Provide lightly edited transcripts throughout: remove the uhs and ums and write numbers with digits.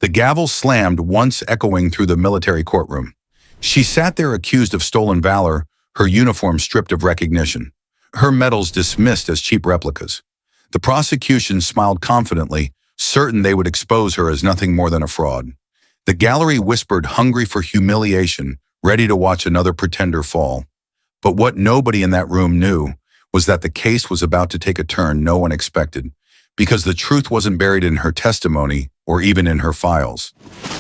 The gavel slammed once, echoing through the military courtroom. She sat there accused of stolen valor, her uniform stripped of recognition, her medals dismissed as cheap replicas. The prosecution smiled confidently, certain they would expose her as nothing more than a fraud. The gallery whispered, hungry for humiliation, ready to watch another pretender fall. But what nobody in that room knew was that the case was about to take a turn no one expected, because the truth wasn't buried in her testimony or even in her files.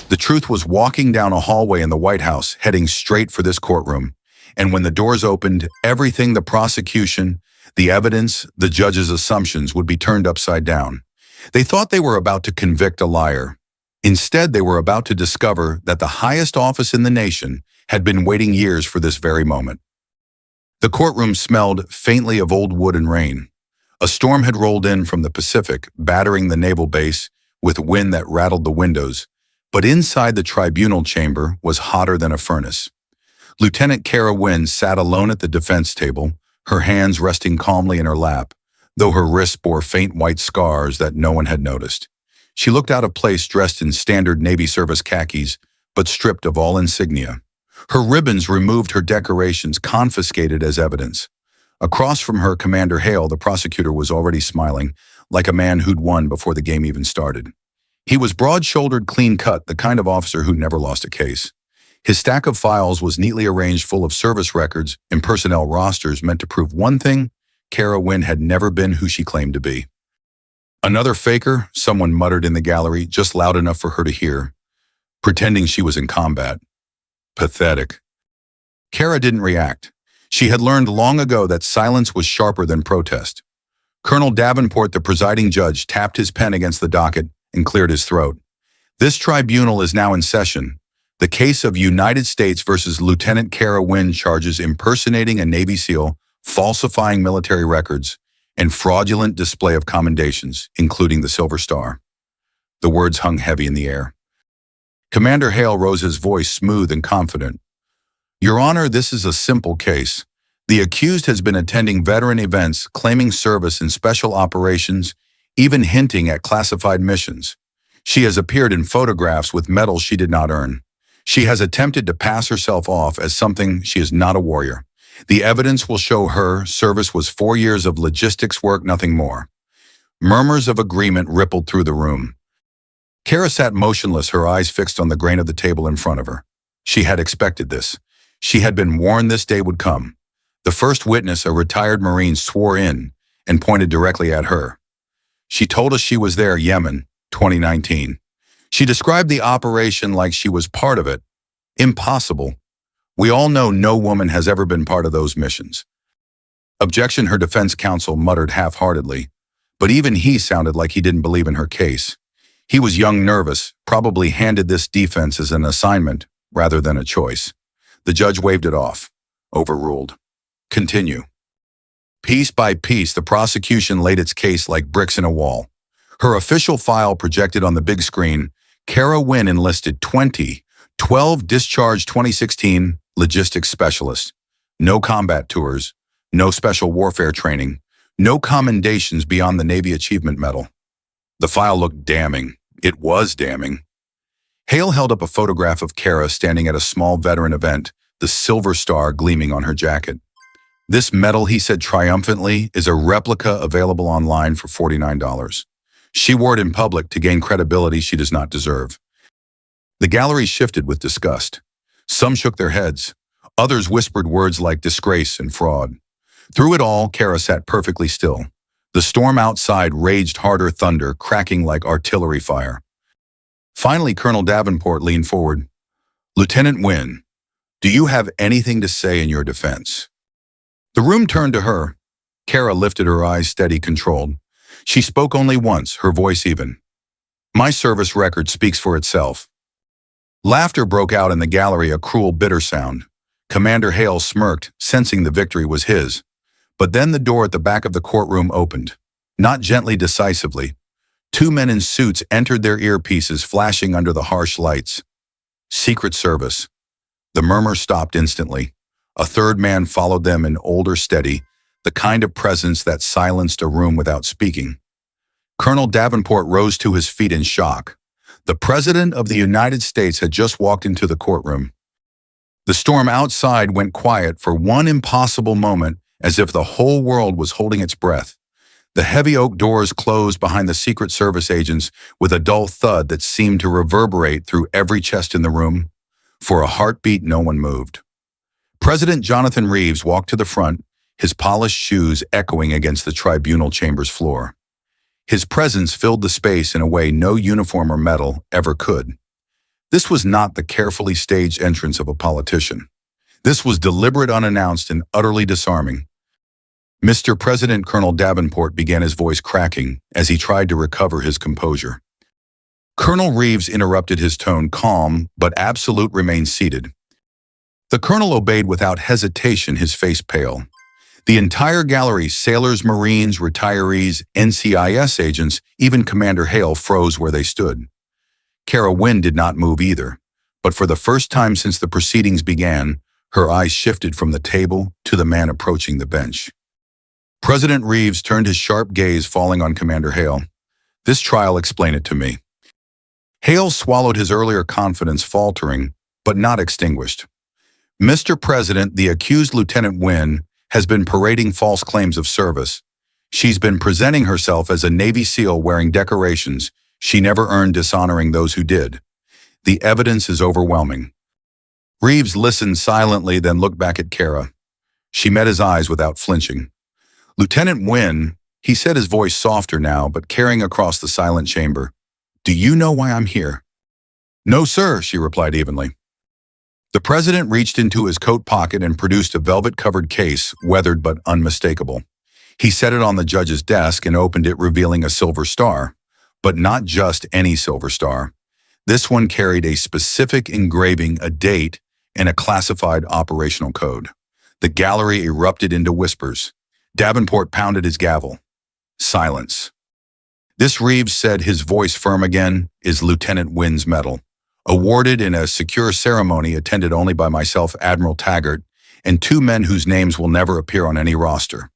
The truth was walking down a hallway in the White House, heading straight for this courtroom. And when the doors opened, everything the prosecution, the evidence, the judge's assumptions would be turned upside down. They thought they were about to convict a liar. Instead, they were about to discover that the highest office in the nation had been waiting years for this very moment. The courtroom smelled faintly of old wood and rain. A storm had rolled in from the Pacific, battering the naval base with wind that rattled the windows, but inside the tribunal chamber was hotter than a furnace. Lieutenant Cara Wyn sat alone at the defense table, her hands resting calmly in her lap, though her wrists bore faint white scars that no one had noticed. She looked out of place dressed in standard Navy service khakis, but stripped of all insignia. Her ribbons removed, her decorations confiscated as evidence. Across from her, Commander Hale, the prosecutor, was already smiling, like a man who'd won before the game even started. He was broad-shouldered, clean-cut, the kind of officer who never lost a case. His stack of files was neatly arranged, full of service records and personnel rosters meant to prove one thing: Cara Wyn had never been who she claimed to be. Another faker, someone muttered in the gallery, just loud enough for her to hear, pretending she was in combat. Pathetic. Cara didn't react. She had learned long ago that silence was sharper than protest. Colonel Davenport, the presiding judge, tapped his pen against the docket and cleared his throat. This tribunal is now in session. The case of United States versus Lieutenant Cara Wyn charges impersonating a Navy SEAL, falsifying military records, and fraudulent display of commendations, including the Silver Star. The words hung heavy in the air. Commander Hale rose, his voice smooth and confident. Your Honor, this is a simple case. The accused has been attending veteran events, claiming service in special operations, even hinting at classified missions. She has appeared in photographs with medals she did not earn. She has attempted to pass herself off as something she is not: a warrior. The evidence will show her service was 4 years of logistics work, nothing more. Murmurs of agreement rippled through the room. Cara sat motionless, her eyes fixed on the grain of the table in front of her. She had expected this. She had been warned this day would come. The first witness, a retired Marine, swore in and pointed directly at her. She told us she was there, Yemen, 2019. She described the operation like she was part of it. Impossible. We all know no woman has ever been part of those missions. Objection, her defense counsel muttered half-heartedly, but even he sounded like he didn't believe in her case. He was young, nervous, probably handed this defense as an assignment rather than a choice. The judge waved it off. Overruled. Continue. Piece by piece, the prosecution laid its case like bricks in a wall. Her official file projected on the big screen. Cara Wyn enlisted 12 discharged 2016 logistics specialists. No combat tours, no special warfare training, no commendations beyond the Navy Achievement Medal. The file looked damning. It was damning. Hale held up a photograph of Cara standing at a small veteran event, the Silver Star gleaming on her jacket. This medal, he said triumphantly, is a replica available online for $49. She wore it in public to gain credibility she does not deserve. The gallery shifted with disgust. Some shook their heads. Others whispered words like disgrace and fraud. Through it all, Cara sat perfectly still. The storm outside raged harder, thunder cracking like artillery fire. Finally, Colonel Davenport leaned forward. Lieutenant Wyn, do you have anything to say in your defense? The room turned to her. Cara lifted her eyes, steady, controlled. She spoke only once, her voice even. My service record speaks for itself. Laughter broke out in the gallery, a cruel, bitter sound. Commander Hale smirked, sensing the victory was his. But then the door at the back of the courtroom opened. Not gently, decisively. 2 men in suits entered, their earpieces flashing under the harsh lights. Secret Service. The murmur stopped instantly. A third man followed them, an older, steady, the kind of presence that silenced a room without speaking. Colonel Davenport rose to his feet in shock. The President of the United States had just walked into the courtroom. The storm outside went quiet for one impossible moment, as if the whole world was holding its breath. The heavy oak doors closed behind the Secret Service agents with a dull thud that seemed to reverberate through every chest in the room. For a heartbeat, no one moved. President Jonathan Reeves walked to the front, his polished shoes echoing against the tribunal chamber's floor. His presence filled the space in a way no uniform or medal ever could. This was not the carefully staged entrance of a politician. This was deliberate, unannounced, and utterly disarming. Mr. President, Colonel Davenport began, his voice cracking as he tried to recover his composure. Colonel Reeves interrupted, his tone calm but absolute, remained seated. The colonel obeyed without hesitation, his face pale. The entire gallery, sailors, Marines, retirees, NCIS agents, even Commander Hale, froze where they stood. Cara Wyn did not move either, but for the first time since the proceedings began, her eyes shifted from the table to the man approaching the bench. President Reeves turned, his sharp gaze falling on Commander Hale. "This trial, explain it to me." Hale swallowed, his earlier confidence faltering, but not extinguished. "Mr. President, the accused, Lieutenant Wyn, has been parading false claims of service. She's been presenting herself as a Navy SEAL wearing decorations she never earned, dishonoring those who did. The evidence is overwhelming." Reeves listened silently, then looked back at Cara. She met his eyes without flinching. "Lieutenant Wyn," he said, his voice softer now, but carrying across the silent chamber, "do you know why I'm here?" "No, sir," she replied evenly. The president reached into his coat pocket and produced a velvet-covered case, weathered but unmistakable. He set it on the judge's desk and opened it, revealing a silver star. But not just any silver star. This one carried a specific engraving, a date, and a classified operational code. The gallery erupted into whispers. Davenport pounded his gavel. Silence. "This," Reeves said, his voice firm again, "is Lieutenant Wyn's medal, awarded in a secure ceremony attended only by myself, Admiral Taggart, and two men whose names will never appear on any roster.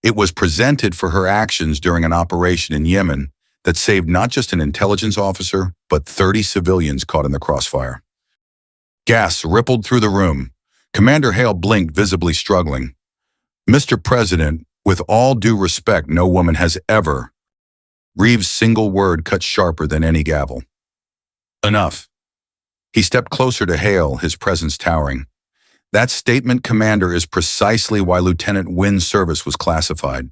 It was presented for her actions during an operation in Yemen that saved not just an intelligence officer, but 30 civilians caught in the crossfire." Gasps rippled through the room. Commander Hale blinked, visibly struggling. "Mr. President, with all due respect, no woman has ever—" Reeves' single word cut sharper than any gavel. "Enough." He stepped closer to Hale, his presence towering. "That statement, Commander, is precisely why Lieutenant Wyn's service was classified.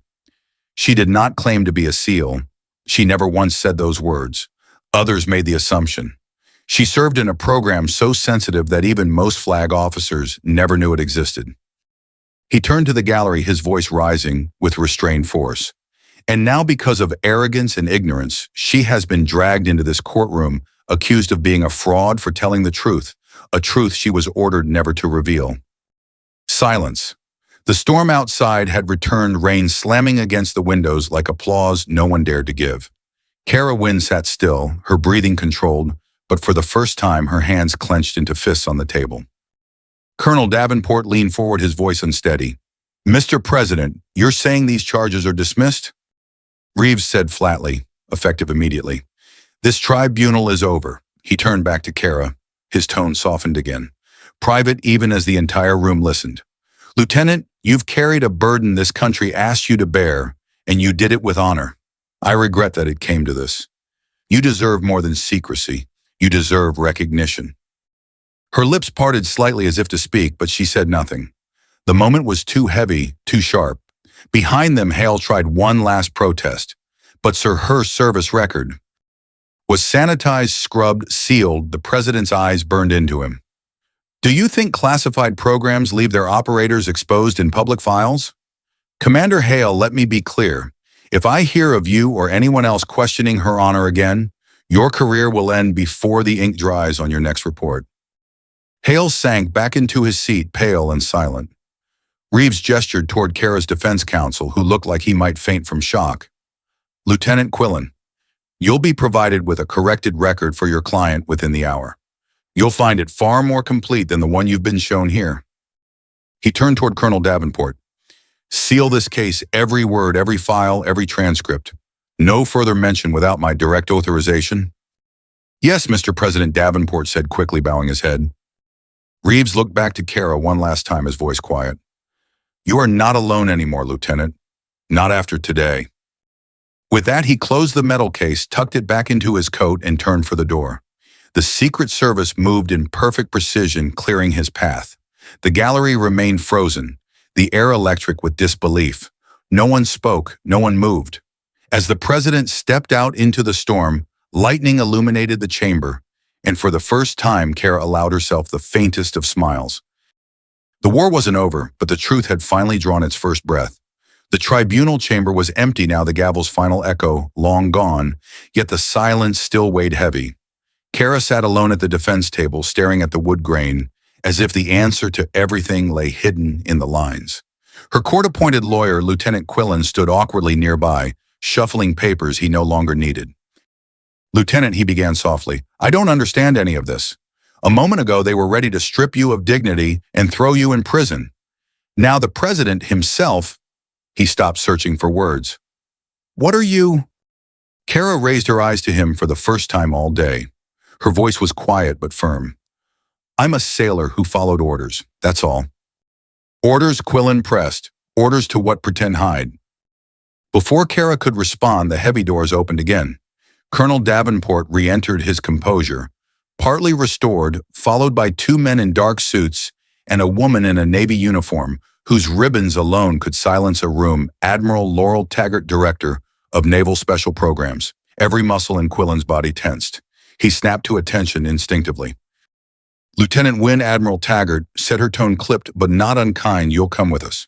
She did not claim to be a SEAL. She never once said those words. Others made the assumption. She served in a program so sensitive that even most flag officers never knew it existed." He turned to the gallery, his voice rising with restrained force. "And now, because of arrogance and ignorance, she has been dragged into this courtroom, accused of being a fraud for telling the truth, a truth she was ordered never to reveal." Silence. The storm outside had returned, rain slamming against the windows like applause no one dared to give. Cara Wyn sat still, her breathing controlled, but for the first time her hands clenched into fists on the table. Colonel Davenport leaned forward, his voice unsteady. "Mr. President, you're saying these charges are dismissed?" Reeves said flatly, effective immediately. "This tribunal is over." He turned back to Cara, his tone softened again, private even as the entire room listened. "Lieutenant, you've carried a burden this country asked you to bear, and you did it with honor. I regret that it came to this. You deserve more than secrecy. You deserve recognition." Her lips parted slightly as if to speak, but she said nothing. The moment was too heavy, too sharp. Behind them, Hale tried one last protest. But her service record was sanitized, scrubbed, sealed. The president's eyes burned into him. "Do you think classified programs leave their operators exposed in public files? Commander Hale, let me be clear. If I hear of you or anyone else questioning her honor again, your career will end before the ink dries on your next report." Hale sank back into his seat, pale and silent. Reeves gestured toward Cara's defense counsel, who looked like he might faint from shock. "Lieutenant Quillen, you'll be provided with a corrected record for your client within the hour. You'll find it far more complete than the one you've been shown here." He turned toward Colonel Davenport. "Seal this case, every word, every file, every transcript. No further mention without my direct authorization." Yes, Mr. President, Davenport said quickly, bowing his head. Reeves looked back to Cara one last time, his voice quiet. You are not alone anymore, Lieutenant. Not after today. With that, he closed the metal case, tucked it back into his coat, and turned for the door. The Secret Service moved in perfect precision, clearing his path. The gallery remained frozen, the air electric with disbelief. No one spoke, no one moved. As the president stepped out into the storm, lightning illuminated the chamber, and for the first time, Cara allowed herself the faintest of smiles. The war wasn't over, but the truth had finally drawn its first breath. The tribunal chamber was empty now, the gavel's final echo long gone, yet the silence still weighed heavy. Cara sat alone at the defense table, staring at the wood grain, as if the answer to everything lay hidden in the lines. Her court-appointed lawyer, Lieutenant Quillen, stood awkwardly nearby, shuffling papers he no longer needed. Lieutenant, he began softly, I don't understand any of this. A moment ago, they were ready to strip you of dignity and throw you in prison. Now the president himself. He stopped, searching for words. What are you? Cara raised her eyes to him for the first time all day. Her voice was quiet but firm. I'm a sailor who followed orders, that's all. Orders, Quillen pressed. Orders to what, pretend hide? Before Cara could respond, the heavy doors opened again. Colonel Davenport re-entered, his composure, partly restored, followed by two men in dark suits and a woman in a Navy uniform, whose ribbons alone could silence a room. Admiral Laurel Taggart, director of Naval Special Programs. Every muscle in Quillen's body tensed. He snapped to attention instinctively. Lieutenant Wyn, Admiral Taggart, said, her tone clipped but not unkind, you'll come with us.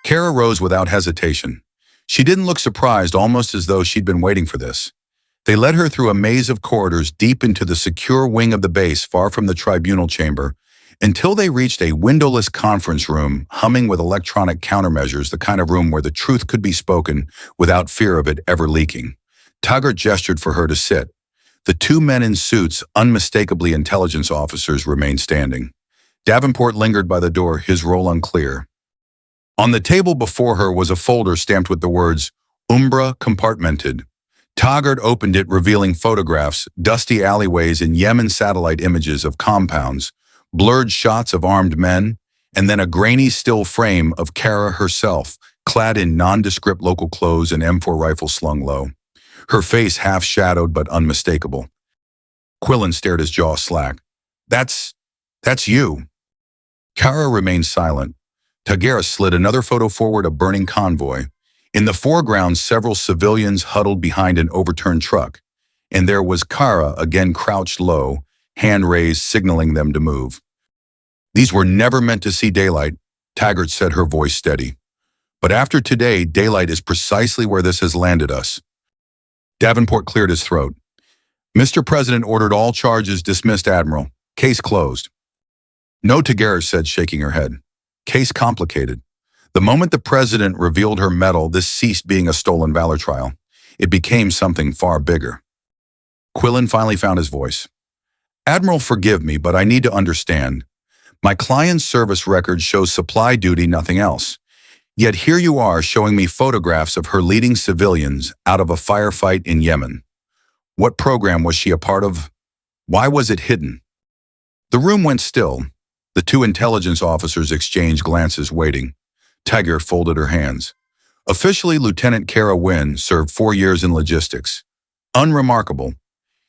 Cara rose without hesitation. She didn't look surprised, almost as though she'd been waiting for this. They led her through a maze of corridors deep into the secure wing of the base, far from the tribunal chamber, until they reached a windowless conference room, humming with electronic countermeasures, the kind of room where the truth could be spoken without fear of it ever leaking. Taggart gestured for her to sit. The two men in suits, unmistakably intelligence officers, remained standing. Davenport lingered by the door, his role unclear. On the table before her was a folder stamped with the words, Umbra Compartmented. Taggart opened it, revealing photographs, dusty alleyways and Yemen satellite images of compounds, blurred shots of armed men, and then a grainy still frame of Cara herself, clad in nondescript local clothes and M4 rifle slung low. Her face half-shadowed but unmistakable. Quillen stared, his jaw slack. That's you. Cara remained silent. Taggart slid another photo forward, a burning convoy. In the foreground, several civilians huddled behind an overturned truck, and there was Cara, again crouched low, hand raised, signaling them to move. These were never meant to see daylight, Taggart said, her voice steady. But after today, daylight is precisely where this has landed us. Davenport cleared his throat. Mr. President ordered all charges dismissed, Admiral. Case closed. No, Taggart said, shaking her head. Case complicated. The moment the president revealed her medal, this ceased being a stolen valor trial. It became something far bigger. Quillen finally found his voice. Admiral, forgive me, but I need to understand. My client's service record shows supply duty, nothing else. Yet here you are showing me photographs of her leading civilians out of a firefight in Yemen. What program was she a part of? Why was it hidden? The room went still. The two intelligence officers exchanged glances, waiting. Taggart folded her hands. Officially, Lieutenant Cara Wyn served 4 years in logistics. Unremarkable.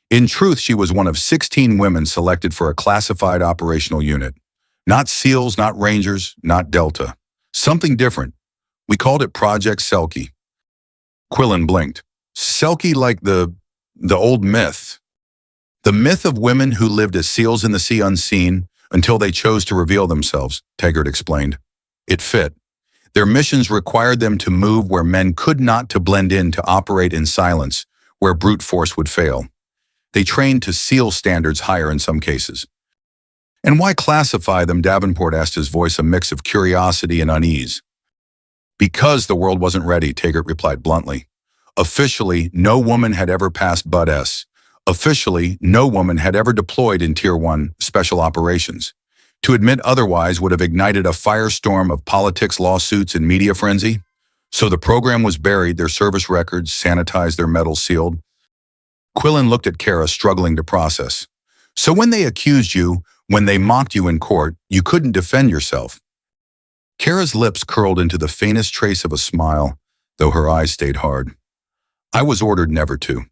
In truth, she was one of 16 women selected for a classified operational unit. Not SEALs, not Rangers, not Delta. Something different. We called it Project Selkie. Quillen blinked. Selkie, like the old myth. The myth of women who lived as seals in the sea unseen until they chose to reveal themselves, Taggart explained. It fit. Their missions required them to move where men could not, to blend in, to operate in silence, where brute force would fail. They trained to SEAL standards, higher in some cases. And why classify them? Davenport asked, his voice a mix of curiosity and unease. Because the world wasn't ready, Taggart replied bluntly. Officially, no woman had ever passed Bud S. Officially, no woman had ever deployed in Tier 1 special operations. To admit otherwise would have ignited a firestorm of politics, lawsuits, and media frenzy. So the program was buried, their service records sanitized, their medals sealed. Quillen looked at Cara, struggling to process. So when they accused you, when they mocked you in court, you couldn't defend yourself. Cara's lips curled into the faintest trace of a smile, though her eyes stayed hard. I was ordered never to.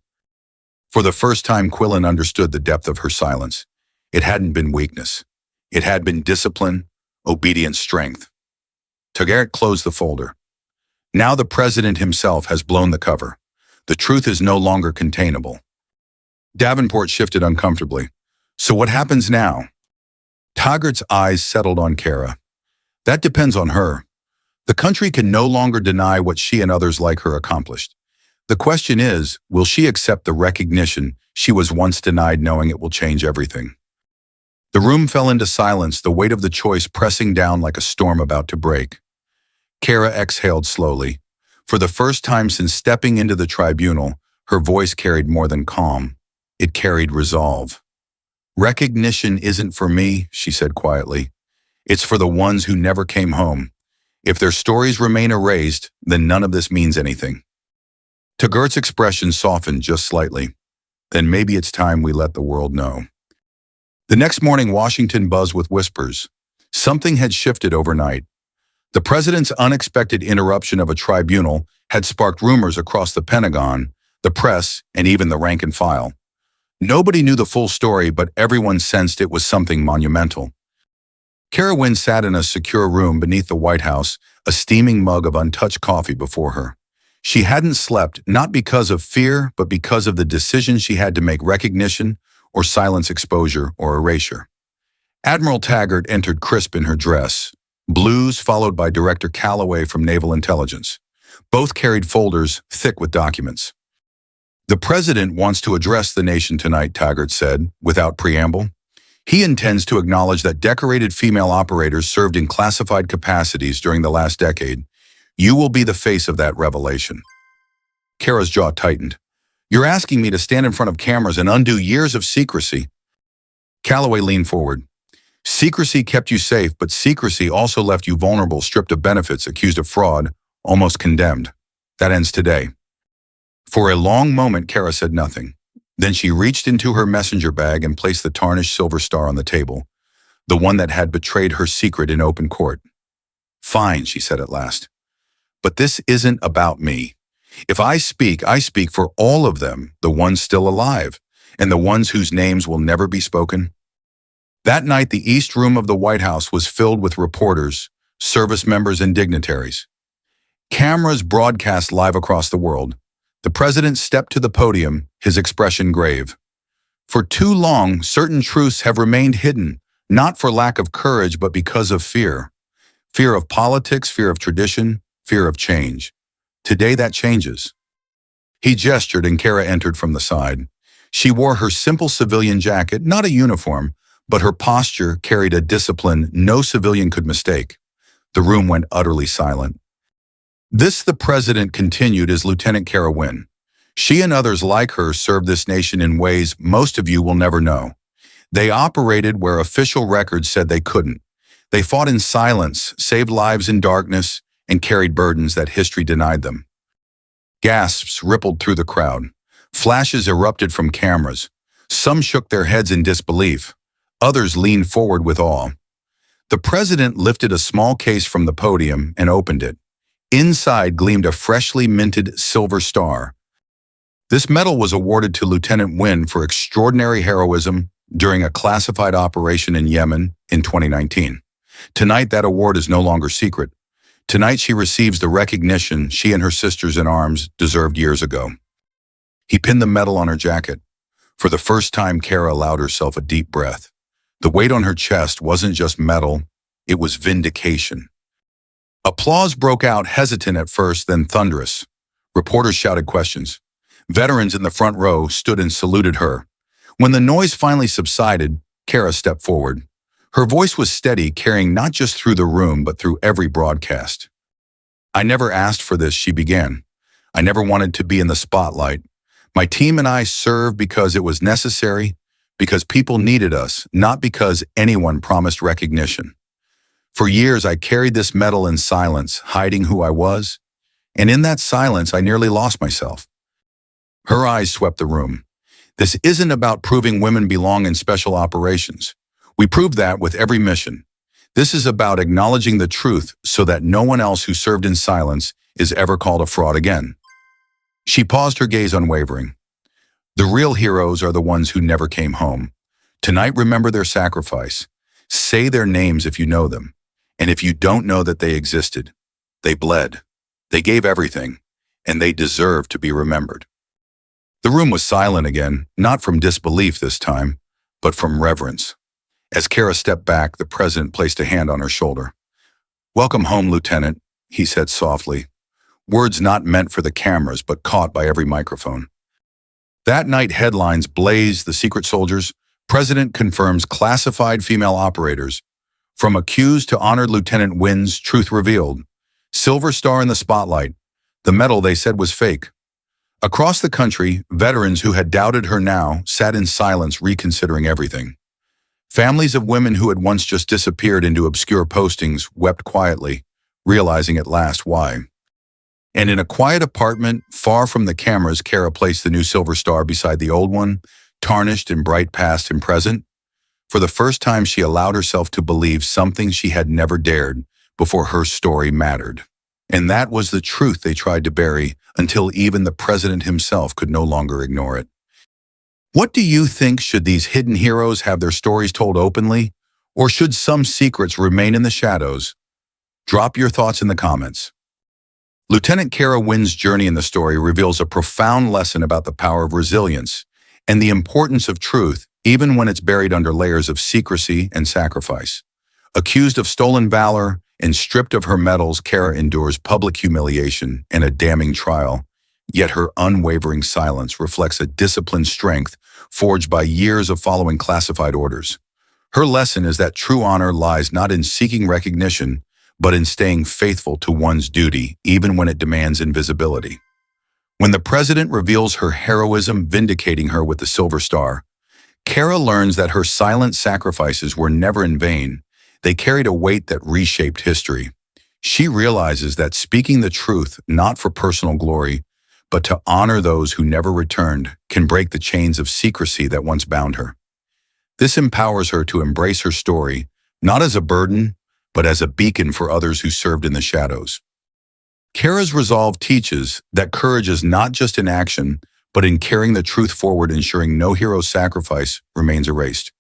For the first time, Quillen understood the depth of her silence. It hadn't been weakness. It had been discipline, obedient strength. Taggart closed the folder. Now the president himself has blown the cover. The truth is no longer containable. Davenport shifted uncomfortably. So what happens now? Taggart's eyes settled on Cara. That depends on her. The country can no longer deny what she and others like her accomplished. The question is, will she accept the recognition she was once denied, knowing it will change everything? The room fell into silence, the weight of the choice pressing down like a storm about to break. Cara exhaled slowly. For the first time since stepping into the tribunal, her voice carried more than calm. It carried resolve. Recognition isn't for me, she said quietly. It's for the ones who never came home. If their stories remain erased, then none of this means anything. Taggart's expression softened just slightly. Then maybe it's time we let the world know. The next morning, Washington buzzed with whispers. Something had shifted overnight. The president's unexpected interruption of a tribunal had sparked rumors across the Pentagon, the press, and even the rank and file. Nobody knew the full story, but everyone sensed it was something monumental. Cara Wyn sat in a secure room beneath the White House, a steaming mug of untouched coffee before her. She hadn't slept, not because of fear, but because of the decision she had to make: recognition or silence, exposure or erasure. Admiral Taggart entered crisp in her dress, blues followed by Director Calloway from Naval Intelligence. Both carried folders thick with documents. The president wants to address the nation tonight, Taggart said, without preamble. He intends to acknowledge that decorated female operators served in classified capacities during the last decade. You will be the face of that revelation. Cara's jaw tightened. You're asking me to stand in front of cameras and undo years of secrecy? Calloway leaned forward. Secrecy kept you safe, but secrecy also left you vulnerable, stripped of benefits, accused of fraud, almost condemned. That ends today. For a long moment, Cara said nothing. Then she reached into her messenger bag and placed the tarnished silver star on the table, the one that had betrayed her secret in open court. Fine, she said at last. But this isn't about me. If I speak for all of them, the ones still alive, and the ones whose names will never be spoken. That night, the East Room of the White House was filled with reporters, service members, and dignitaries. Cameras broadcast live across the world. The president stepped to the podium, his expression grave. For too long, certain truths have remained hidden, not for lack of courage, but because of fear. Fear of politics, fear of tradition, fear of change. Today that changes. He gestured and Cara entered from the side. She wore her simple civilian jacket, not a uniform, but her posture carried a discipline no civilian could mistake. The room went utterly silent. This, the president continued, is Lieutenant Cara Wyn. She and others like her served this nation in ways most of you will never know. They operated where official records said they couldn't. They fought in silence, saved lives in darkness, and carried burdens that history denied them. Gasps rippled through the crowd. Flashes erupted from cameras. Some shook their heads in disbelief. Others leaned forward with awe. The president lifted a small case from the podium and opened it. Inside gleamed a freshly minted silver star. This medal was awarded to Lieutenant Wyn for extraordinary heroism during a classified operation in Yemen in 2019. Tonight, that award is no longer secret. Tonight, she receives the recognition she and her sisters in arms deserved years ago. He pinned the medal on her jacket. For the first time, Cara allowed herself a deep breath. The weight on her chest wasn't just metal, it was vindication. Applause broke out, hesitant at first, then thunderous. Reporters shouted questions. Veterans in the front row stood and saluted her. When the noise finally subsided, Cara stepped forward. Her voice was steady, carrying not just through the room, but through every broadcast. I never asked for this, she began. I never wanted to be in the spotlight. My team and I served because it was necessary, because people needed us, not because anyone promised recognition. For years, I carried this medal in silence, hiding who I was, and in that silence, I nearly lost myself. Her eyes swept the room. This isn't about proving women belong in special operations. We prove that with every mission. This is about acknowledging the truth so that no one else who served in silence is ever called a fraud again. She paused, her gaze unwavering. The real heroes are the ones who never came home. Tonight, remember their sacrifice. Say their names if you know them. And if you don't know that they existed, they bled. They gave everything, and they deserve to be remembered. The room was silent again, not from disbelief this time, but from reverence. As Cara stepped back, the president placed a hand on her shoulder. "Welcome home, Lieutenant," he said softly, words not meant for the cameras but caught by every microphone. That night, headlines blazed: the secret soldiers, President confirms classified female operators. From accused to honored Lieutenant Wyn's truth revealed. Silver star in the spotlight, the medal they said was fake. Across the country, veterans who had doubted her now sat in silence, reconsidering everything. Families of women who had once just disappeared into obscure postings wept quietly, realizing at last why. And in a quiet apartment, far from the cameras, Cara placed the new silver star beside the old one, tarnished in bright past and present. For the first time, she allowed herself to believe something she had never dared before her story mattered. And that was the truth they tried to bury until even the president himself could no longer ignore it. What do you think? Should these hidden heroes have their stories told openly? Or should some secrets remain in the shadows? Drop your thoughts in the comments. Lieutenant Cara Wyn's journey in the story reveals a profound lesson about the power of resilience and the importance of truth, even when it's buried under layers of secrecy and sacrifice. Accused of stolen valor and stripped of her medals, Cara endures public humiliation and a damning trial, yet her unwavering silence reflects a disciplined strength forged by years of following classified orders. Her lesson is that true honor lies not in seeking recognition, but in staying faithful to one's duty, even when it demands invisibility. When the president reveals her heroism, vindicating her with the Silver Star, Cara learns that her silent sacrifices were never in vain. They carried a weight that reshaped history. She realizes that speaking the truth, not for personal glory, but to honor those who never returned, can break the chains of secrecy that once bound her. This empowers her to embrace her story, not as a burden, but as a beacon for others who served in the shadows. Cara's resolve teaches that courage is not just in action, but in carrying the truth forward, ensuring no hero's sacrifice remains erased.